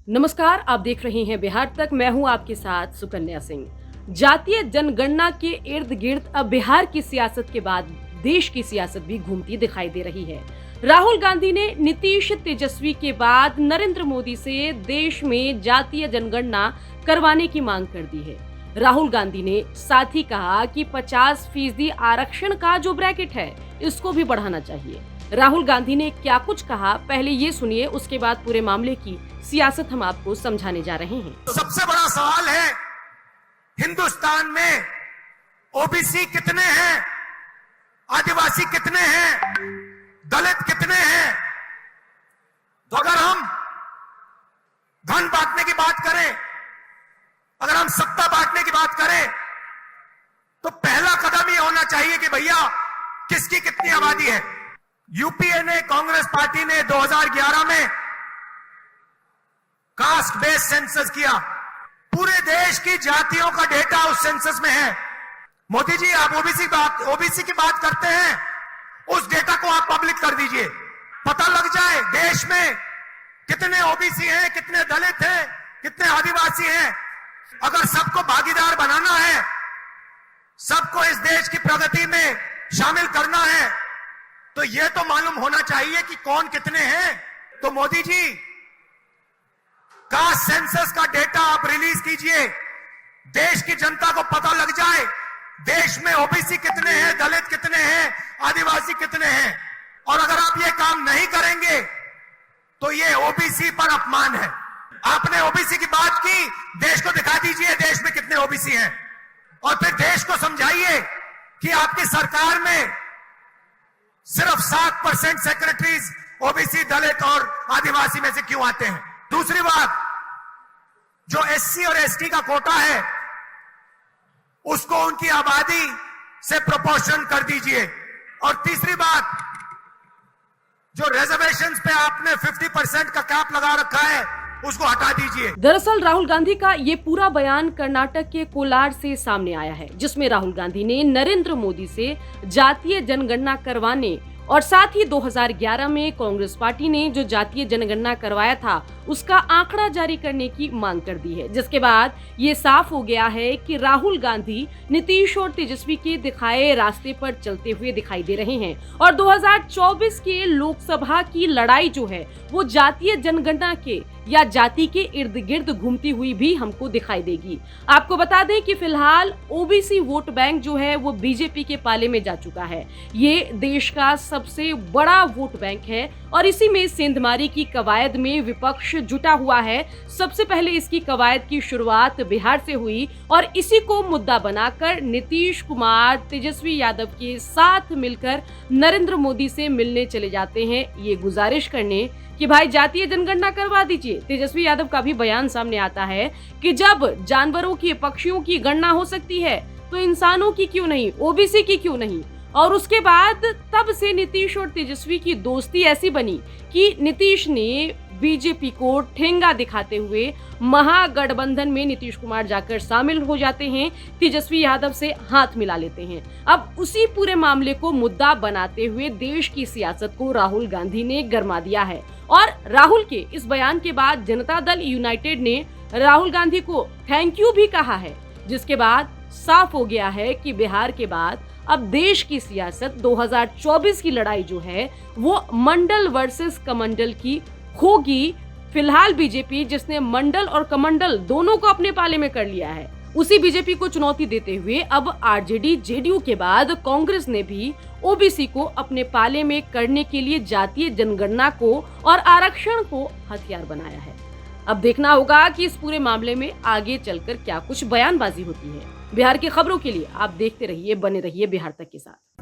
नमस्कार, आप देख रहे हैं बिहार तक। मैं हूं आपके साथ सुकन्या सिंह। जातीय जनगणना के इर्द गिर्द अब बिहार की सियासत के बाद देश की सियासत भी घूमती दिखाई दे रही है। राहुल गांधी ने नीतीश तेजस्वी के बाद नरेंद्र मोदी से देश में जातीय जनगणना करवाने की मांग कर दी है। राहुल गांधी ने साथ ही कहा कि 50% आरक्षण का जो ब्रैकेट है इसको भी बढ़ाना चाहिए। राहुल गांधी ने क्या कुछ कहा, पहले ये सुनिए, उसके बाद पूरे मामले की सियासत हम आपको समझाने जा रहे हैं। तो सबसे बड़ा सवाल है, हिंदुस्तान में ओबीसी कितने हैं, आदिवासी कितने हैं, दलित कितने हैं। तो अगर हम धन बांटने की बात करें, अगर हम सत्ता बांटने की बात करें, तो पहला कदम ये होना चाहिए कि भैया किसकी कितनी आबादी है। यूपीए ने, कांग्रेस पार्टी ने 2011 में कास्ट बेस्ड सेंसस किया। पूरे देश की जातियों का डेटा उस सेंसस में है। मोदी जी, आप ओबीसी की बात करते हैं, उस डेटा को आप पब्लिक कर दीजिए, पता लग जाए देश में कितने ओबीसी हैं, कितने दलित हैं, कितने आदिवासी हैं। अगर सबको भागीदार बनाना है, सबको इस देश की प्रगति में शामिल करना है, तो यह तो मालूम होना चाहिए कि कौन कितने हैं। तो मोदी जी, कास्ट सेंसस का डेटा आप रिलीज कीजिए, देश की जनता को पता लग जाए देश में ओबीसी कितने हैं, दलित कितने हैं, आदिवासी कितने हैं। और अगर आप ये काम नहीं करेंगे तो ये ओबीसी पर अपमान है। आपने ओबीसी की बात की, देश को दिखा दीजिए देश में कितने ओबीसी हैं, और फिर देश को समझाइए कि आपकी सरकार में सिर्फ 7% सेक्रेटरीज ओबीसी, दलित और आदिवासी में से क्यों आते हैं। दूसरी बात, जो एससी और एसटी का कोटा है उसको उनकी आबादी से प्रोपोर्शन कर दीजिए। और तीसरी बात, जो रिजर्वेशंस पे आपने 50% का कैप लगा रखा है उसको हटा दीजिए। दरअसल राहुल गांधी का ये पूरा बयान कर्नाटक के कोलार से सामने आया है, जिसमें राहुल गांधी ने नरेंद्र मोदी से जातीय जनगणना करवाने और साथ ही 2011 में कांग्रेस पार्टी ने जो जातीय जनगणना करवाया था उसका आंकड़ा जारी करने की मांग कर दी है। जिसके बाद ये साफ हो गया है कि राहुल गांधी नीतीश और तेजस्वी के दिखाए रास्ते पर चलते हुए दिखाई दे रहे हैं और 2024 के लोकसभा की लड़ाई जो है वो जातीय जनगणना के या जाति के इर्द गिर्द घूमती हुई भी हमको दिखाई देगी। आपको बता दें कि फिलहाल ओबीसी वोट बैंक जो है वो बीजेपी के पाले में जा चुका है। ये देश का सबसे बड़ा वोट बैंक है और इसी में सेंधमारी की कवायद में विपक्ष जुटा हुआ है। सबसे पहले इसकी कवायद की शुरुआत बिहार से हुई और इसी को मुद्दा बनाकर नीतीश कुमार तेजस्वी यादव के साथ मिलकर नरेंद्र मोदी से मिलने चले जाते हैं, ये गुजारिश करने कि भाई जातीय जनगणना करवा दीजिए। तेजस्वी यादव का भी बयान सामने आता है कि जब जानवरों की, पक्षियों की गणना हो सकती है तो इंसानों की क्यों नहीं, ओबीसी की क्यों नहीं। और उसके बाद तब से नीतीश और तेजस्वी की दोस्ती ऐसी बनी कि नीतीश ने बीजेपी को ठेंगा दिखाते हुए महागठबंधन में नीतीश कुमार जाकर शामिल हो जाते हैं, तेजस्वी यादव से हाथ मिला लेते हैं। अब उसी पूरे मामले को मुद्दा बनाते हुए देश की सियासत को राहुल गांधी ने गरमा दिया है और राहुल के इस बयान के बाद जनता दल यूनाइटेड ने राहुल गांधी को थैंक यू भी कहा है। जिसके बाद साफ हो गया है कि बिहार के बाद अब देश की सियासत 2024 की लड़ाई जो है वो मंडल वर्सेस कमंडल की होगी। फिलहाल बीजेपी, जिसने मंडल और कमंडल दोनों को अपने पाले में कर लिया है, उसी बीजेपी को चुनौती देते हुए अब आरजेडी, जेडीयू के बाद कांग्रेस ने भी ओबीसी को अपने पाले में करने के लिए जातीय जनगणना को और आरक्षण को हथियार बनाया है। अब देखना होगा कि इस पूरे मामले में आगे चलकर क्या कुछ बयानबाजी होती है। बिहार की खबरों के लिए आप देखते रहिए, बने रहिए बिहार तक के साथ।